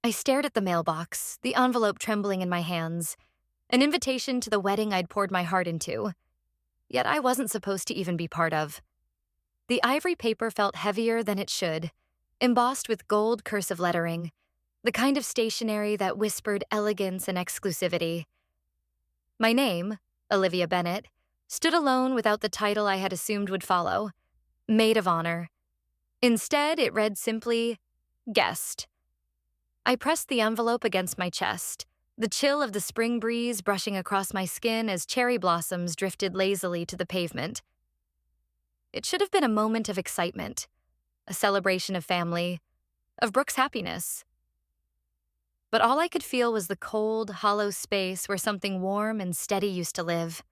I stared at the mailbox, the envelope trembling in my hands, an invitation to the wedding I'd poured my heart into, yet I wasn't supposed to even be part of. The ivory paper felt heavier than it should, embossed with gold cursive lettering, the kind of stationery that whispered elegance and exclusivity. My name, Olivia Bennett, stood alone without the title I had assumed would follow, Maid of Honor. Instead, it read simply, Guest. I pressed the envelope against my chest, the chill of the spring breeze brushing across my skin as cherry blossoms drifted lazily to the pavement. It should have been a moment of excitement, a celebration of family, of Brooke's happiness. But all I could feel was the cold, hollow space where something warm and steady used to live.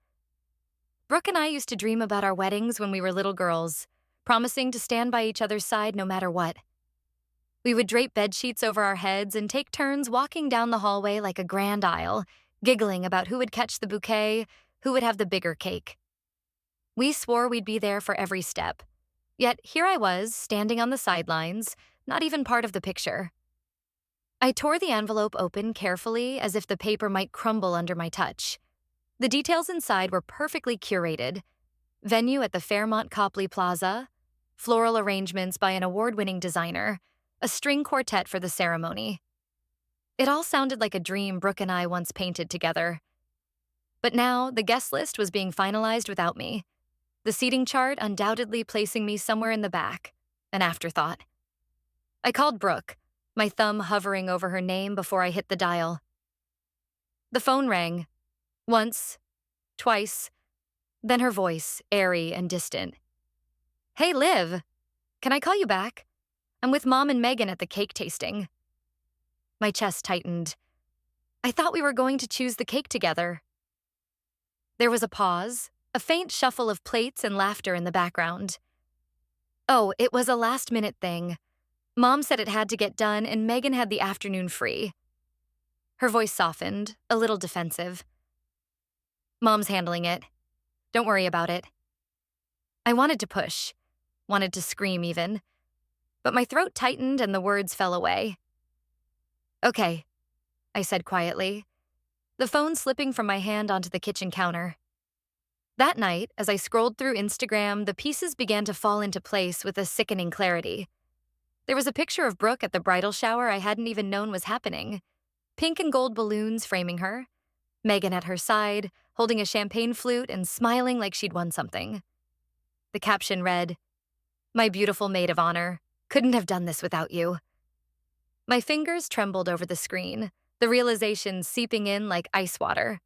Brooke and I used to dream about our weddings when we were little girls, promising to stand by each other's side no matter what. We would drape bedsheets over our heads and take turns walking down the hallway like a grand aisle, giggling about who would catch the bouquet, who would have the bigger cake. We swore we'd be there for every step. Yet here I was, standing on the sidelines, not even part of the picture. I tore the envelope open carefully as if the paper might crumble under my touch. The details inside were perfectly curated. Venue at the Fairmont Copley Plaza, floral arrangements by an award-winning designer, a string quartet for the ceremony. It all sounded like a dream Brooke and I once painted together. But now, the guest list was being finalized without me, the seating chart undoubtedly placing me somewhere in the back, an afterthought. I called Brooke, my thumb hovering over her name before I hit the dial. The phone rang. Once, twice, then her voice, airy and distant. "Hey, Liv, can I call you back? I'm with Mom and Megan at the cake tasting." My chest tightened. I thought we were going to choose the cake together. There was a pause, a faint shuffle of plates and laughter in the background. Oh, it was a last-minute thing. Mom said it had to get done and Megan had the afternoon free. Her voice softened, a little defensive. "Mom's handling it. Don't worry about it." I wanted to push, wanted to scream even, but my throat tightened and the words fell away. "Okay," I said quietly, the phone slipping from my hand onto the kitchen counter. That night, as I scrolled through Instagram, the pieces began to fall into place with a sickening clarity. There was a picture of Brooke at the bridal shower I hadn't even known was happening, pink and gold balloons framing her, Megan at her side, holding a champagne flute and smiling like she'd won something. The caption read, "My beautiful maid of honor, couldn't have done this without you." My fingers trembled over the screen, the realization seeping in like ice water.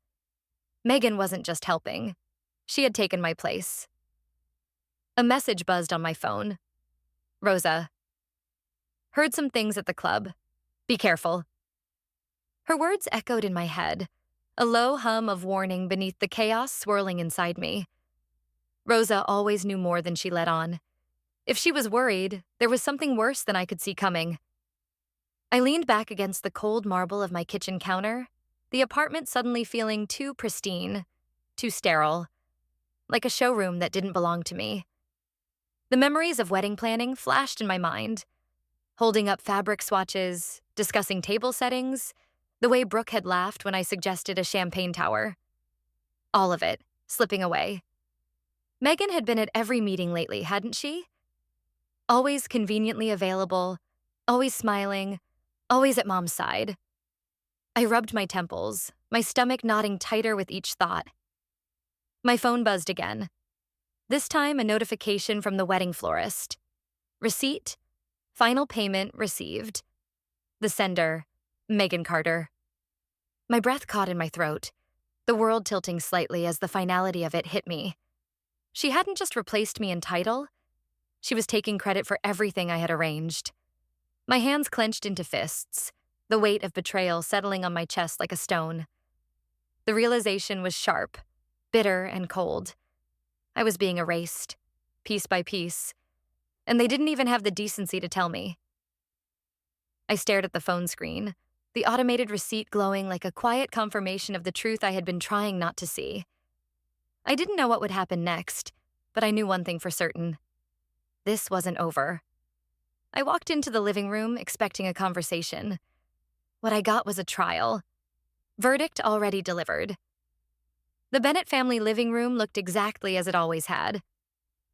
Megan wasn't just helping. She had taken my place. A message buzzed on my phone. "Rosa. Heard some things at the club. Be careful." Her words echoed in my head, a low hum of warning beneath the chaos swirling inside me. Rosa always knew more than she let on. If she was worried, there was something worse than I could see coming. I leaned back against the cold marble of my kitchen counter, the apartment suddenly feeling too pristine, too sterile, like a showroom that didn't belong to me. The memories of wedding planning flashed in my mind, holding up fabric swatches, discussing table settings, the way Brooke had laughed when I suggested a champagne tower. All of it, slipping away. Megan had been at every meeting lately, hadn't she? Always conveniently available, always smiling, always at Mom's side. I rubbed my temples, my stomach knotting tighter with each thought. My phone buzzed again. This time, a notification from the wedding florist. Receipt, final payment received. The sender, Megan Carter. My breath caught in my throat, the world tilting slightly as the finality of it hit me. She hadn't just replaced me in title. She was taking credit for everything I had arranged. My hands clenched into fists, the weight of betrayal settling on my chest like a stone. The realization was sharp, bitter, and cold. I was being erased, piece by piece, and they didn't even have the decency to tell me. I stared at the phone screen, the automated receipt glowing like a quiet confirmation of the truth I had been trying not to see. I didn't know what would happen next, but I knew one thing for certain. This wasn't over. I walked into the living room expecting a conversation. What I got was a trial. Verdict already delivered. The Bennett family living room looked exactly as it always had.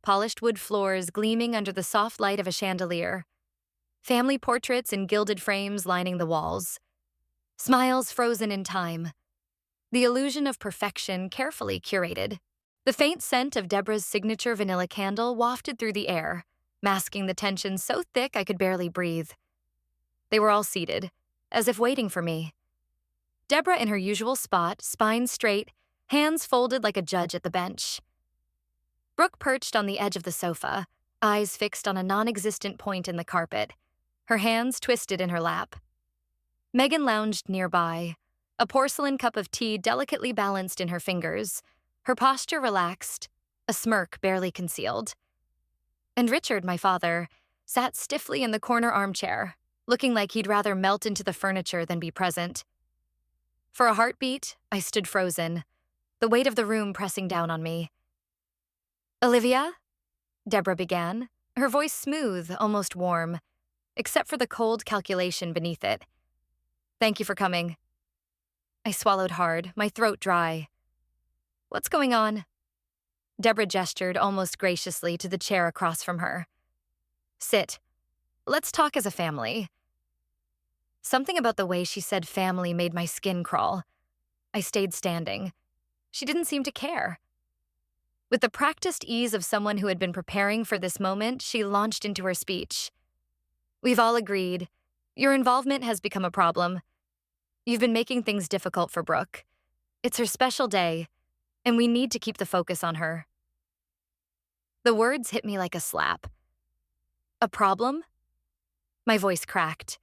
Polished wood floors gleaming under the soft light of a chandelier. Family portraits in gilded frames lining the walls. Smiles frozen in time. The illusion of perfection carefully curated. The faint scent of Deborah's signature vanilla candle wafted through the air, masking the tension so thick I could barely breathe. They were all seated, as if waiting for me. Deborah in her usual spot, spine straight, hands folded like a judge at the bench. Brooke perched on the edge of the sofa, eyes fixed on a non-existent point in the carpet, her hands twisted in her lap. Megan lounged nearby, a porcelain cup of tea delicately balanced in her fingers, her posture relaxed, a smirk barely concealed. And Richard, my father, sat stiffly in the corner armchair, looking like he'd rather melt into the furniture than be present. For a heartbeat, I stood frozen, the weight of the room pressing down on me. "Olivia?" Deborah began, her voice smooth, almost warm, except for the cold calculation beneath it. "Thank you for coming." I swallowed hard, my throat dry. "What's going on?" Deborah gestured almost graciously to the chair across from her. "Sit. Let's talk as a family." Something about the way she said family made my skin crawl. I stayed standing. She didn't seem to care. With the practiced ease of someone who had been preparing for this moment, she launched into her speech. "We've all agreed. Your involvement has become a problem. You've been making things difficult for Brooke. It's her special day, and we need to keep the focus on her." The words hit me like a slap. "A problem?" My voice cracked.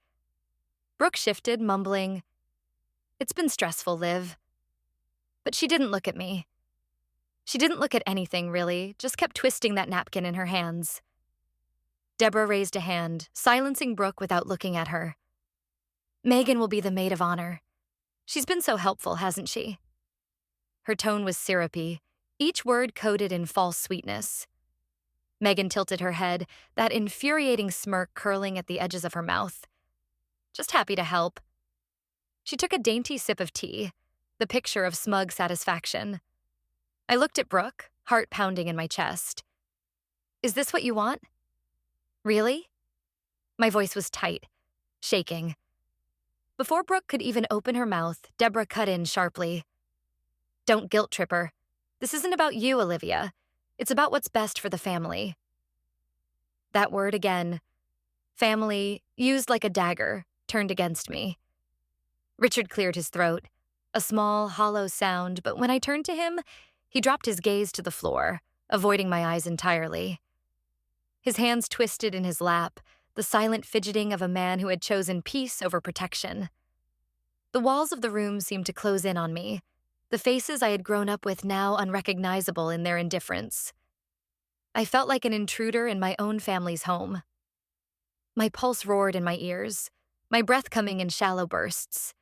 Brooke shifted, mumbling, "It's been stressful, Liv." But she didn't look at me. She didn't look at anything, really, just kept twisting that napkin in her hands. Deborah raised a hand, silencing Brooke without looking at her. "Megan will be the maid of honor. She's been so helpful, hasn't she?" Her tone was syrupy, each word coated in false sweetness. Megan tilted her head, that infuriating smirk curling at the edges of her mouth. "Just happy to help." She took a dainty sip of tea, the picture of smug satisfaction. I looked at Brooke, heart pounding in my chest. "Is this what you want? Really?" My voice was tight, shaking. Before Brooke could even open her mouth, Deborah cut in sharply. "Don't guilt trip her. This isn't about you, Olivia. It's about what's best for the family." That word again, family, used like a dagger, turned against me. Richard cleared his throat, a small, hollow sound, but when I turned to him, he dropped his gaze to the floor, avoiding my eyes entirely. His hands twisted in his lap, the silent fidgeting of a man who had chosen peace over protection. The walls of the room seemed to close in on me, the faces I had grown up with now unrecognizable in their indifference. I felt like an intruder in my own family's home. My pulse roared in my ears, my breath coming in shallow bursts.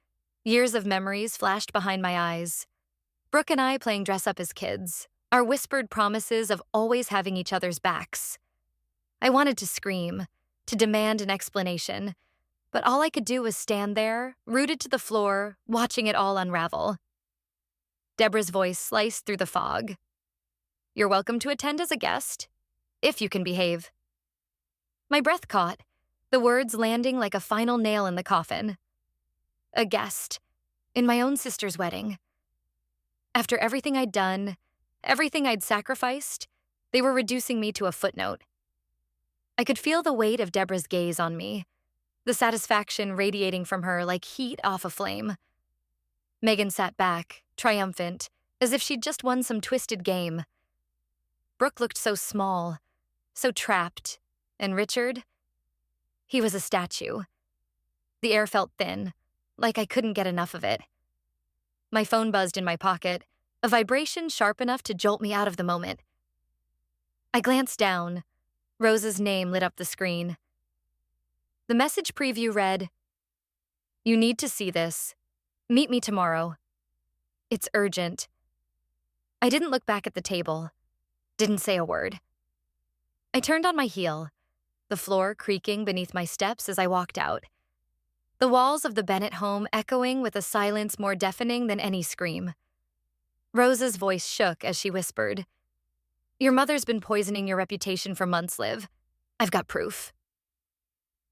Years of memories flashed behind my eyes. Brooke and I playing dress-up as kids, our whispered promises of always having each other's backs. I wanted to scream, to demand an explanation, but all I could do was stand there, rooted to the floor, watching it all unravel. Deborah's voice sliced through the fog. "You're welcome to attend as a guest, if you can behave." My breath caught, the words landing like a final nail in the coffin. A guest, in my own sister's wedding. After everything I'd done, everything I'd sacrificed, they were reducing me to a footnote. I could feel the weight of Deborah's gaze on me, the satisfaction radiating from her like heat off a flame. Megan sat back, triumphant, as if she'd just won some twisted game. Brooke looked so small, so trapped, and Richard? He was a statue. The air felt thin, like I couldn't get enough of it. My phone buzzed in my pocket, a vibration sharp enough to jolt me out of the moment. I glanced down. Rosa's name lit up the screen. The message preview read, "You need to see this. Meet me tomorrow. It's urgent." I didn't look back at the table. Didn't say a word. I turned on my heel, the floor creaking beneath my steps as I walked out. the walls of the Bennett home echoing with a silence more deafening than any scream. Rosa's voice shook as she whispered, "Your mother's been poisoning your reputation for months, Liv. I've got proof."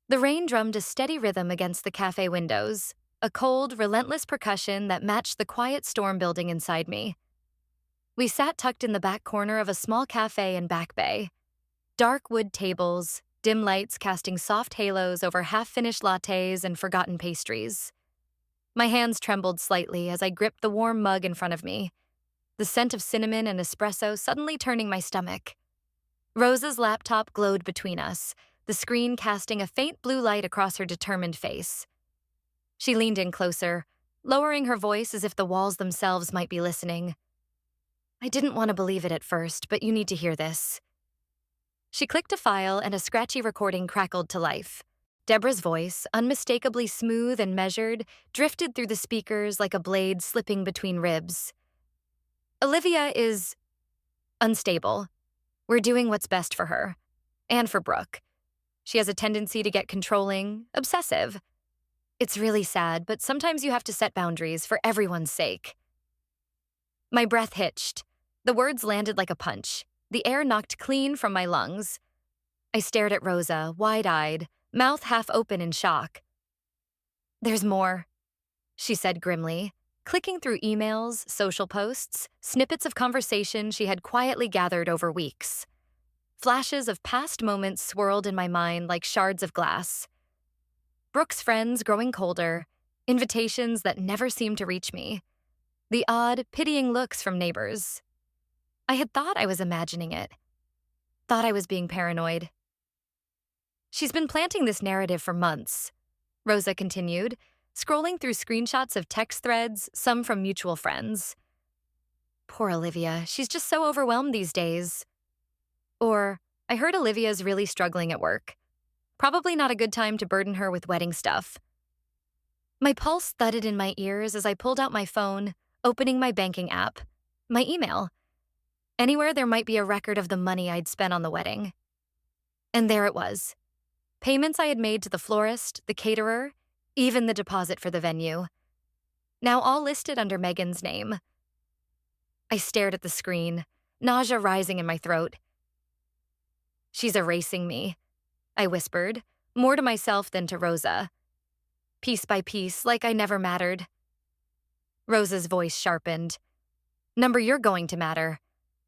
The rain drummed a steady rhythm against the cafe windows, a cold, relentless percussion that matched the quiet storm building inside me. We sat tucked in the back corner of a small cafe in Back Bay. Dark wood tables, dim lights casting soft halos over half-finished lattes and forgotten pastries. My hands trembled slightly as I gripped the warm mug in front of me, the scent of cinnamon and espresso suddenly turning my stomach. Rosa's laptop glowed between us, the screen casting a faint blue light across her determined face. She leaned in closer, lowering her voice as if the walls themselves might be listening. "I didn't want to believe it at first, but you need to hear this." She clicked a file and a scratchy recording crackled to life. Deborah's voice, unmistakably smooth and measured, drifted through the speakers like a blade slipping between ribs. "Olivia is unstable. We're doing what's best for her. And for Brooke. She has a tendency to get controlling, obsessive. It's really sad, but sometimes you have to set boundaries for everyone's sake." My breath hitched. The words landed like a punch. The air knocked clean from my lungs. I stared at Rosa, wide-eyed, mouth half open in shock. "There's more," she said grimly, clicking through emails, social posts, snippets of conversation she had quietly gathered over weeks. Flashes of past moments swirled in my mind like shards of glass. Brooke's friends growing colder, invitations that never seemed to reach me, the odd, pitying looks from neighbors. I had thought I was imagining it, thought I was being paranoid. "She's been planting this narrative for months," Rosa continued, scrolling through screenshots of text threads, some from mutual friends. "Poor Olivia, she's just so overwhelmed these days." Or, "I heard Olivia's really struggling at work. Probably not a good time to burden her with wedding stuff." My pulse thudded in my ears as I pulled out my phone, opening my banking app, my email. Anywhere there might be a record of the money I'd spent on the wedding. And there it was. Payments I had made to the florist, the caterer, even the deposit for the venue. Now all listed under Megan's name. I stared at the screen, nausea rising in my throat. "She's erasing me," I whispered, more to myself than to Rosa. Piece by piece, like I never mattered. Rosa's voice sharpened. "Number, you're going to matter.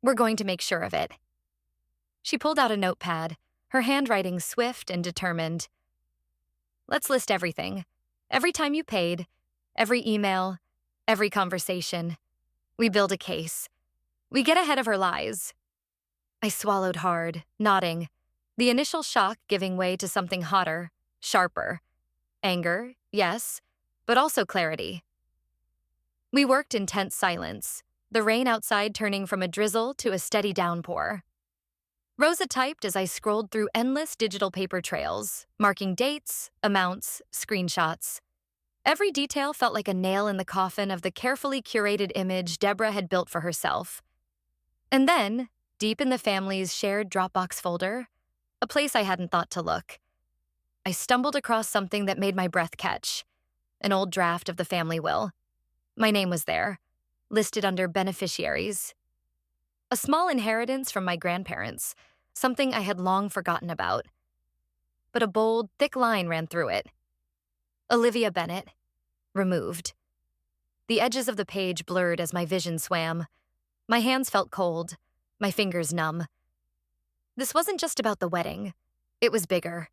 We're going to make sure of it." She pulled out a notepad, her handwriting swift and determined. "Let's list everything. Every time you paid, every email, every conversation. We build a case. We get ahead of her lies." I swallowed hard, nodding, the initial shock giving way to something hotter, sharper. Anger, yes, but also clarity. We worked in tense silence, the rain outside turning from a drizzle to a steady downpour. Rosa typed as I scrolled through endless digital paper trails, marking dates, amounts, screenshots. Every detail felt like a nail in the coffin of the carefully curated image Deborah had built for herself. And then, deep in the family's shared Dropbox folder, a place I hadn't thought to look, I stumbled across something that made my breath catch, an old draft of the family will. My name was there, listed under beneficiaries. A small inheritance from my grandparents, something I had long forgotten about. But a bold, thick line ran through it. Olivia Bennett, removed. The edges of the page blurred as my vision swam. My hands felt cold, my fingers numb. This wasn't just about the wedding. It was bigger.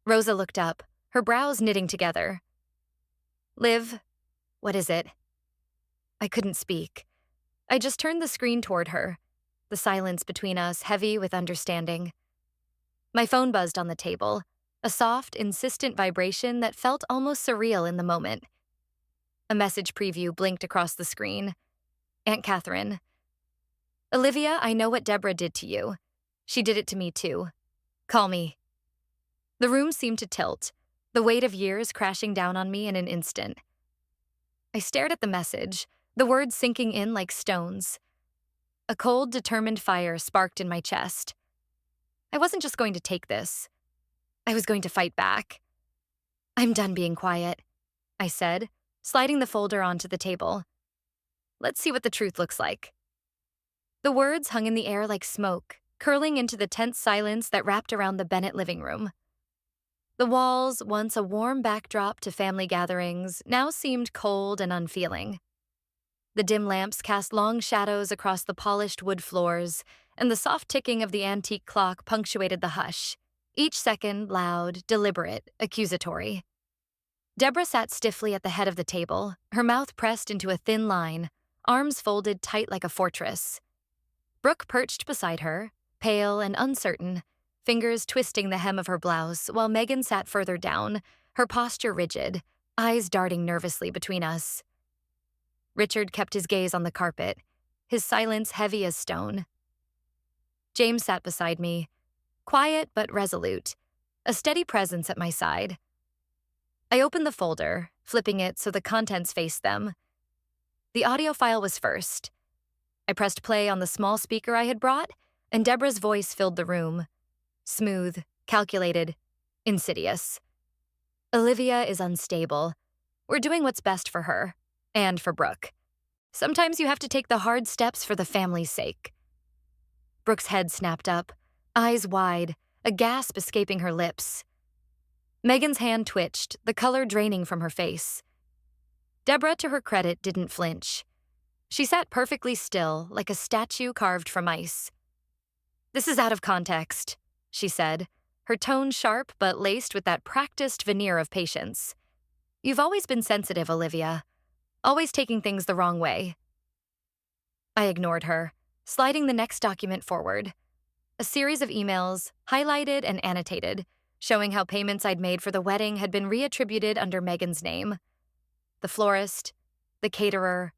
Rosa looked up, her brows knitting together. "Liv, what is it?" I couldn't speak. I just turned the screen toward her, the silence between us heavy with understanding. My phone buzzed on the table, a soft, insistent vibration that felt almost surreal in the moment. A message preview blinked across the screen. "Aunt Catherine. Olivia, I know what Deborah did to you. She did it to me too. Call me." The room seemed to tilt, the weight of years crashing down on me in an instant. I stared at the message, the words sinking in like stones. A cold, determined fire sparked in my chest. I wasn't just going to take this. I was going to fight back. I'm done being quiet, I said, sliding the folder onto the table. Let's see what the truth looks like. The words hung in the air like smoke, curling into the tense silence that wrapped around the Bennett living room. The walls, once a warm backdrop to family gatherings, now seemed cold and unfeeling. The dim lamps cast long shadows across the polished wood floors, and the soft ticking of the antique clock punctuated the hush, each second loud, deliberate, accusatory. Deborah sat stiffly at the head of the table, her mouth pressed into a thin line, arms folded tight like a fortress. Brooke perched beside her, pale and uncertain, fingers twisting the hem of her blouse, while Megan sat further down, her posture rigid, eyes darting nervously between us. Richard kept his gaze on the carpet, his silence heavy as stone. James sat beside me, quiet but resolute, a steady presence at my side. I opened the folder, flipping it so the contents faced them. The audio file was first. I pressed play on the small speaker I had brought, and Deborah's voice filled the room. Smooth, calculated, insidious. Olivia is unstable. We're doing what's best for her, and for Brooke. Sometimes you have to take the hard steps for the family's sake. Brooke's head snapped up, eyes wide, a gasp escaping her lips. Megan's hand twitched, the color draining from her face. Deborah, to her credit, didn't flinch. She sat perfectly still, like a statue carved from ice. "This is out of context," she said, her tone sharp but laced with that practiced veneer of patience. "You've always been sensitive, Olivia, always taking things the wrong way." I ignored her, sliding the next document forward. A series of emails, highlighted and annotated, showing how payments I'd made for the wedding had been reattributed under Megan's name. The florist, the caterer,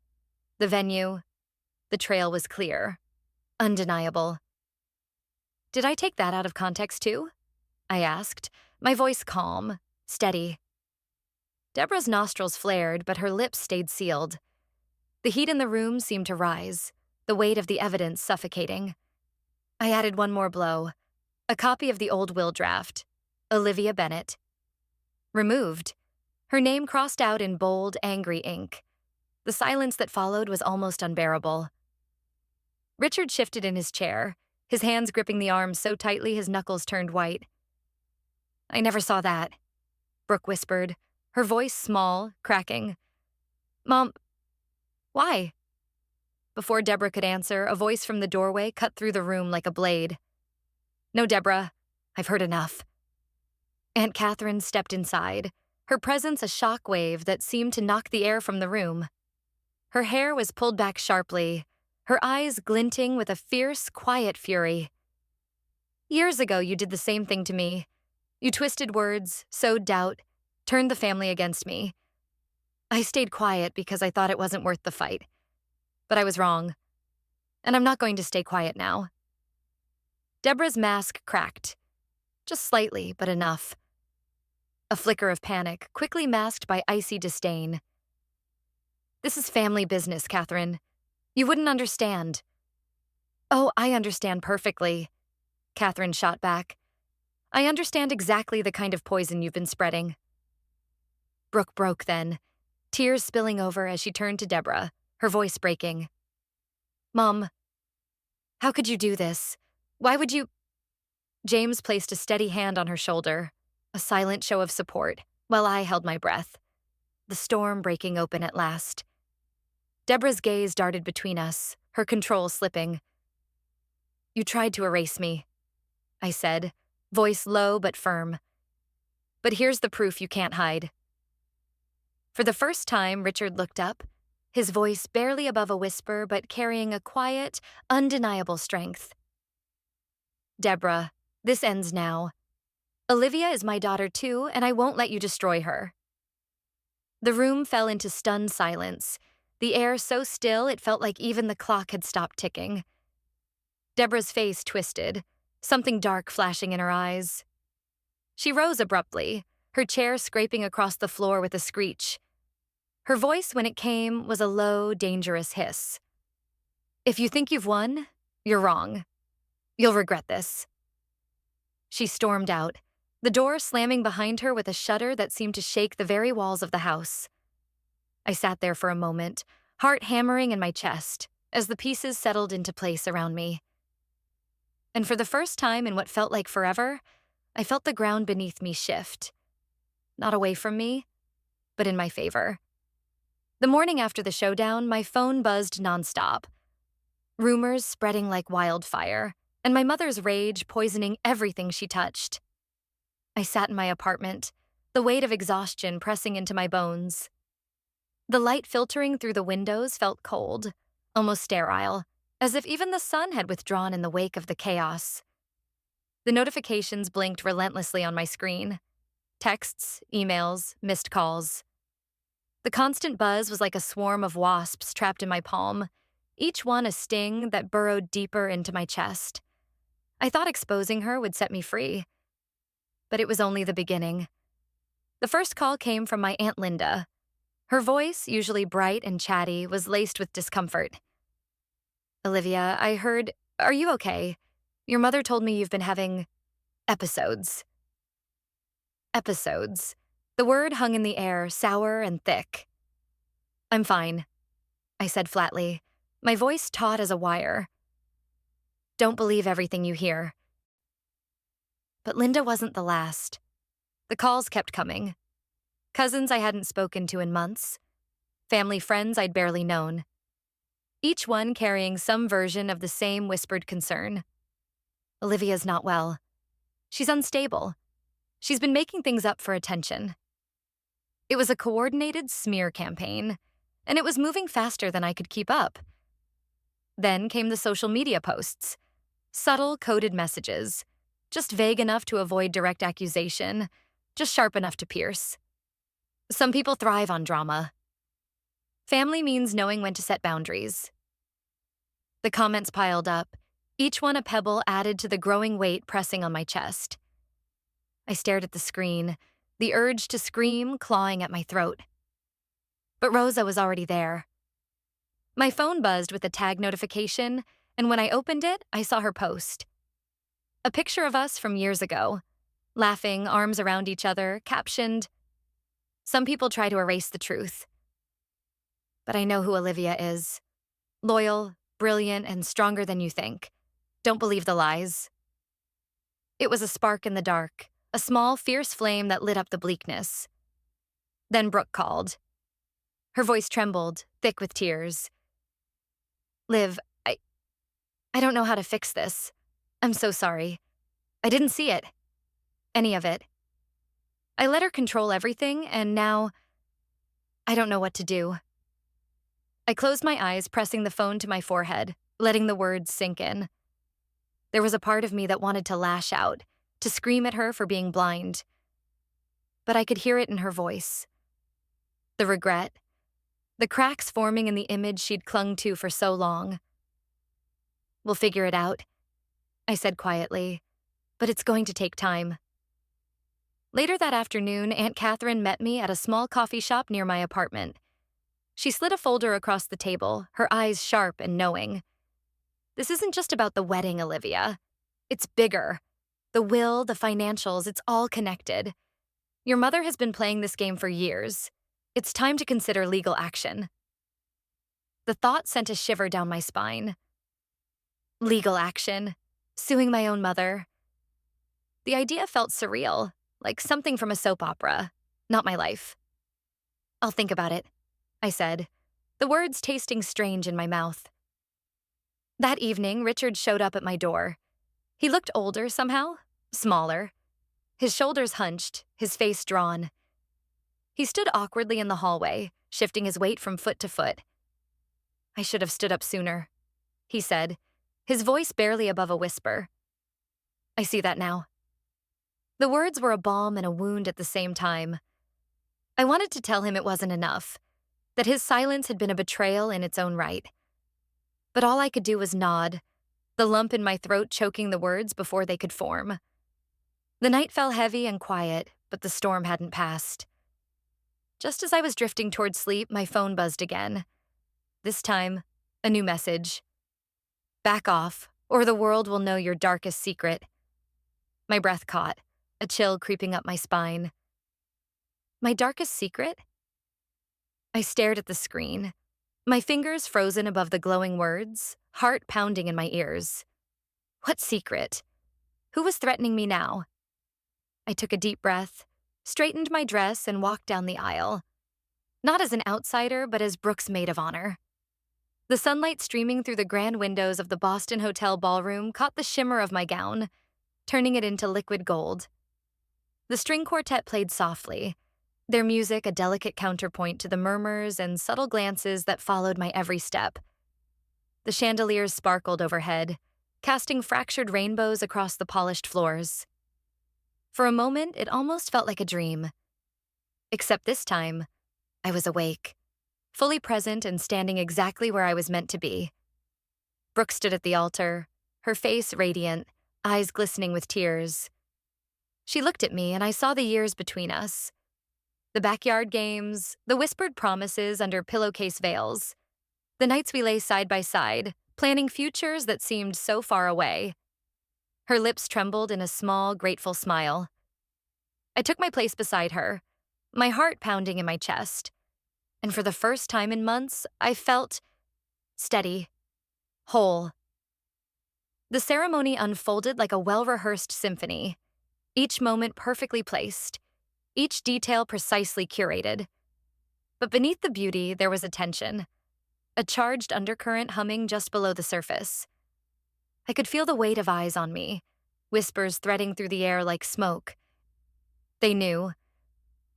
the venue. The trail was clear, undeniable. "Did I take that out of context too?" I asked, my voice calm, steady. Deborah's nostrils flared, but her lips stayed sealed. The heat in the room seemed to rise, the weight of the evidence suffocating. I added one more blow, a copy of the old will draft. Olivia Bennett. Removed. Her name crossed out in bold, angry ink. The silence that followed was almost unbearable. Richard shifted in his chair, his hands gripping the arms so tightly his knuckles turned white. "I never saw that," Brooke whispered, her voice small, cracking. "Mom, why?" Before Deborah could answer, a voice from the doorway cut through the room like a blade. "No, Deborah, I've heard enough." Aunt Catherine stepped inside, her presence a shock wave that seemed to knock the air from the room. Her hair was pulled back sharply, her eyes glinting with a fierce, quiet fury. "Years ago, you did the same thing to me. You twisted words, sowed doubt, turned the family against me. I stayed quiet because I thought it wasn't worth the fight. But I was wrong. And I'm not going to stay quiet now." Deborah's mask cracked. Just slightly, but enough. A flicker of panic, quickly masked by icy disdain. "This is family business, Catherine. You wouldn't understand." "Oh, I understand perfectly," Catherine shot back. "I understand exactly the kind of poison you've been spreading." Brooke broke then, tears spilling over as she turned to Deborah, her voice breaking. "Mom, how could you do this? Why would you—" James placed a steady hand on her shoulder, a silent show of support, while I held my breath. The storm breaking open at last. Deborah's gaze darted between us, her control slipping. "You tried to erase me," I said, voice low but firm. "But here's the proof you can't hide." For the first time, Richard looked up, his voice barely above a whisper but carrying a quiet, undeniable strength. "Deborah, this ends now. Olivia is my daughter too, and I won't let you destroy her." The room fell into stunned silence, the air so still it felt like even the clock had stopped ticking. Deborah's face twisted, something dark flashing in her eyes. She rose abruptly, her chair scraping across the floor with a screech. Her voice, when it came, was a low, dangerous hiss. "If you think you've won, you're wrong. You'll regret this." She stormed out, the door slamming behind her with a shudder that seemed to shake the very walls of the house. I sat there for a moment, heart hammering in my chest, as the pieces settled into place around me. And for the first time in what felt like forever, I felt the ground beneath me shift. Not away from me, but in my favor. The morning after the showdown, my phone buzzed nonstop. Rumors spreading like wildfire, and my mother's rage poisoning everything she touched. I sat in my apartment, the weight of exhaustion pressing into my bones. The light filtering through the windows felt cold, almost sterile, as if even the sun had withdrawn in the wake of the chaos. The notifications blinked relentlessly on my screen. Texts, emails, missed calls. The constant buzz was like a swarm of wasps trapped in my palm, each one a sting that burrowed deeper into my chest. I thought exposing her would set me free, but it was only the beginning. The first call came from my Aunt Linda. Her voice, usually bright and chatty, was laced with discomfort. "Olivia, I heard, are you okay? Your mother told me you've been having episodes." Episodes. The word hung in the air, sour and thick. "I'm fine," I said flatly, my voice taut as a wire. "Don't believe everything you hear." But Linda wasn't the last. The calls kept coming. Cousins I hadn't spoken to in months. Family friends I'd barely known. Each one carrying some version of the same whispered concern. "Olivia's not well. She's unstable. She's been making things up for attention." It was a coordinated smear campaign, and it was moving faster than I could keep up. Then came the social media posts. Subtle, coded messages. Just vague enough to avoid direct accusation. Just sharp enough to pierce. Some people thrive on drama. Family means knowing when to set boundaries. The comments piled up, each one a pebble added to the growing weight pressing on my chest. I stared at the screen, the urge to scream clawing at my throat. But Rosa was already there. My phone buzzed with a tag notification, and when I opened it, I saw her post. A picture of us from years ago, laughing, arms around each other, captioned, "Some people try to erase the truth. But I know who Olivia is. Loyal, brilliant, and stronger than you think. Don't believe the lies." It was a spark in the dark, a small, fierce flame that lit up the bleakness. Then Brooke called. Her voice trembled, thick with tears. "Liv, I don't know how to fix this. I'm so sorry. I didn't see it. Any of it. I let her control everything, and now I don't know what to do." I closed my eyes, pressing the phone to my forehead, letting the words sink in. There was a part of me that wanted to lash out, to scream at her for being blind. But I could hear it in her voice. The regret, the cracks forming in the image she'd clung to for so long. "We'll figure it out," I said quietly, "but it's going to take time." Later that afternoon, Aunt Catherine met me at a small coffee shop near my apartment. She slid a folder across the table, her eyes sharp and knowing. "This isn't just about the wedding, Olivia. It's bigger. The will, the financials, it's all connected. Your mother has been playing this game for years. It's time to consider legal action." The thought sent a shiver down my spine. Legal action. Suing my own mother. The idea felt surreal, like something from a soap opera, not my life. "I'll think about it," I said, the words tasting strange in my mouth. That evening, Richard showed up at my door. He looked older somehow, smaller. His shoulders hunched, his face drawn. He stood awkwardly in the hallway, shifting his weight from foot to foot. "I should have stood up sooner," he said, his voice barely above a whisper. "I see that now." The words were a balm and a wound at the same time. I wanted to tell him it wasn't enough, that his silence had been a betrayal in its own right. But all I could do was nod, the lump in my throat choking the words before they could form. The night fell heavy and quiet, but the storm hadn't passed. Just as I was drifting toward sleep, my phone buzzed again. This time, a new message. "Back off, or the world will know your darkest secret." My breath caught. a chill creeping up my spine. My darkest secret? I stared at the screen, my fingers frozen above the glowing words, heart pounding in my ears. What secret? Who was threatening me now? I took a deep breath, straightened my dress, and walked down the aisle. Not as an outsider, but as Brooke's maid of honor. The sunlight streaming through the grand windows of the Boston Hotel ballroom caught the shimmer of my gown, turning it into liquid gold. The string quartet played softly, their music a delicate counterpoint to the murmurs and subtle glances that followed my every step. The chandeliers sparkled overhead, casting fractured rainbows across the polished floors. For a moment, it almost felt like a dream. Except this time, I was awake, fully present and standing exactly where I was meant to be. Brooke stood at the altar, her face radiant, eyes glistening with tears. She looked at me, and I saw the years between us. The backyard games, the whispered promises under pillowcase veils, the nights we lay side by side, planning futures that seemed so far away. Her lips trembled in a small, grateful smile. I took my place beside her, my heart pounding in my chest. And for the first time in months, I felt steady, whole. The ceremony unfolded like a well-rehearsed symphony, each moment perfectly placed, each detail precisely curated. But beneath the beauty, there was a tension, a charged undercurrent humming just below the surface. I could feel the weight of eyes on me, whispers threading through the air like smoke. They knew.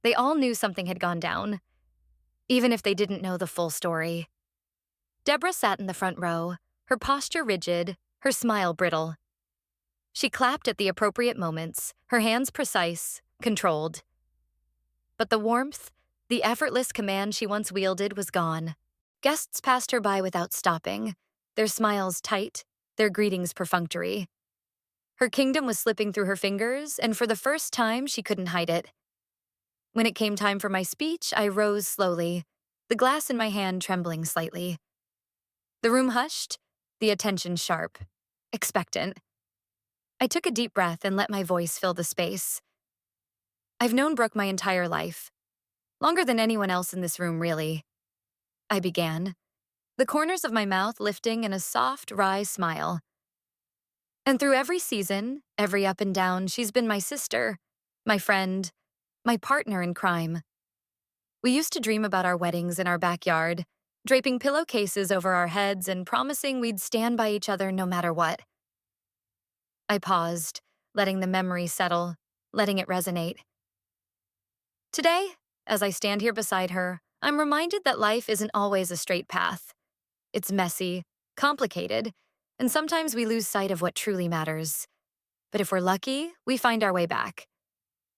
They all knew something had gone down, even if they didn't know the full story. Deborah sat in the front row, her posture rigid, her smile brittle. She clapped at the appropriate moments, her hands precise, controlled. But the warmth, the effortless command she once wielded was gone. Guests passed her by without stopping, their smiles tight, their greetings perfunctory. Her kingdom was slipping through her fingers, and for the first time, she couldn't hide it. When it came time for my speech, I rose slowly, the glass in my hand trembling slightly. The room hushed, the attention sharp, expectant. I took a deep breath and let my voice fill the space. I've known Brooke my entire life, longer than anyone else in this room, really. I began, the corners of my mouth lifting in a soft, wry smile. And through every season, every up and down, she's been my sister, my friend, my partner in crime. We used to dream about our weddings in our backyard, draping pillowcases over our heads and promising we'd stand by each other no matter what. I paused, letting the memory settle, letting it resonate. Today, as I stand here beside her, I'm reminded that life isn't always a straight path. It's messy, complicated, and sometimes we lose sight of what truly matters. But if we're lucky, we find our way back.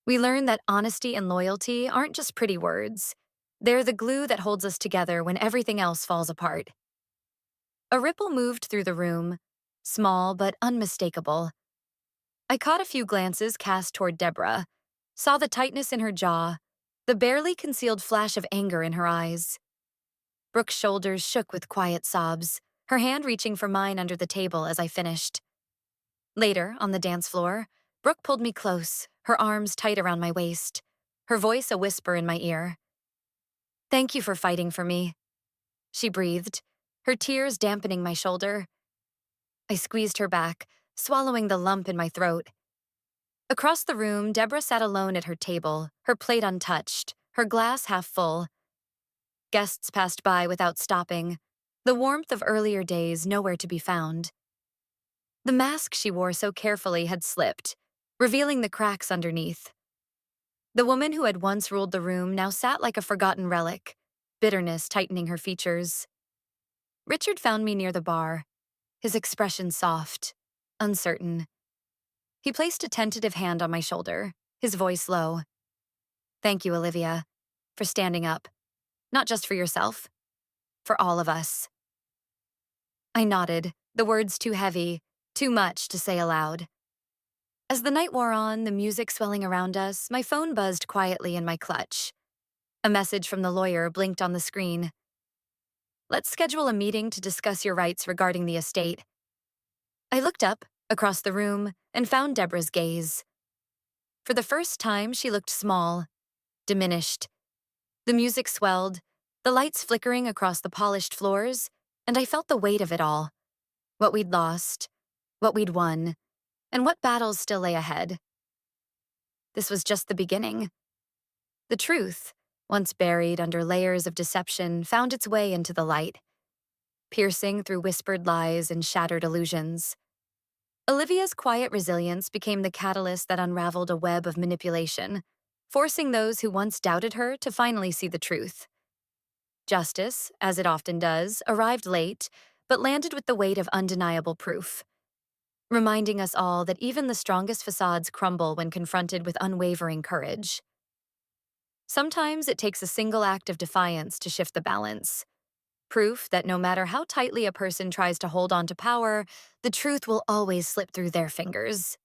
We learn that honesty and loyalty aren't just pretty words. They're the glue that holds us together when everything else falls apart. A ripple moved through the room, small but unmistakable. I caught a few glances cast toward Deborah, saw the tightness in her jaw, the barely concealed flash of anger in her eyes. Brooke's shoulders shook with quiet sobs, her hand reaching for mine under the table as I finished. Later, on the dance floor, Brooke pulled me close, her arms tight around my waist, her voice a whisper in my ear. "Thank you for fighting for me," she breathed, her tears dampening my shoulder. I squeezed her back, swallowing the lump in my throat. Across the room, Deborah sat alone at her table, her plate untouched, her glass half full. Guests passed by without stopping, the warmth of earlier days nowhere to be found. The mask she wore so carefully had slipped, revealing the cracks underneath. The woman who had once ruled the room now sat like a forgotten relic, bitterness tightening her features. Richard found me near the bar, his expression soft, uncertain. He placed a tentative hand on my shoulder, his voice low. "Thank you, Olivia, for standing up. Not just for yourself, for all of us." I nodded, the words too heavy, too much to say aloud. As the night wore on, the music swelling around us, my phone buzzed quietly in my clutch. A message from the lawyer blinked on the screen. "Let's schedule a meeting to discuss your rights regarding the estate." I looked up, across the room, and found Deborah's gaze. For the first time, she looked small, diminished. The music swelled, the lights flickering across the polished floors, and I felt the weight of it all. What we'd lost, what we'd won, and what battles still lay ahead. This was just the beginning. The truth, once buried under layers of deception, found its way into the light, piercing through whispered lies and shattered illusions. Olivia's quiet resilience became the catalyst that unraveled a web of manipulation, forcing those who once doubted her to finally see the truth. Justice, as it often does, arrived late, but landed with the weight of undeniable proof, reminding us all that even the strongest facades crumble when confronted with unwavering courage. Sometimes it takes a single act of defiance to shift the balance, proof that no matter how tightly a person tries to hold on to power, the truth will always slip through their fingers.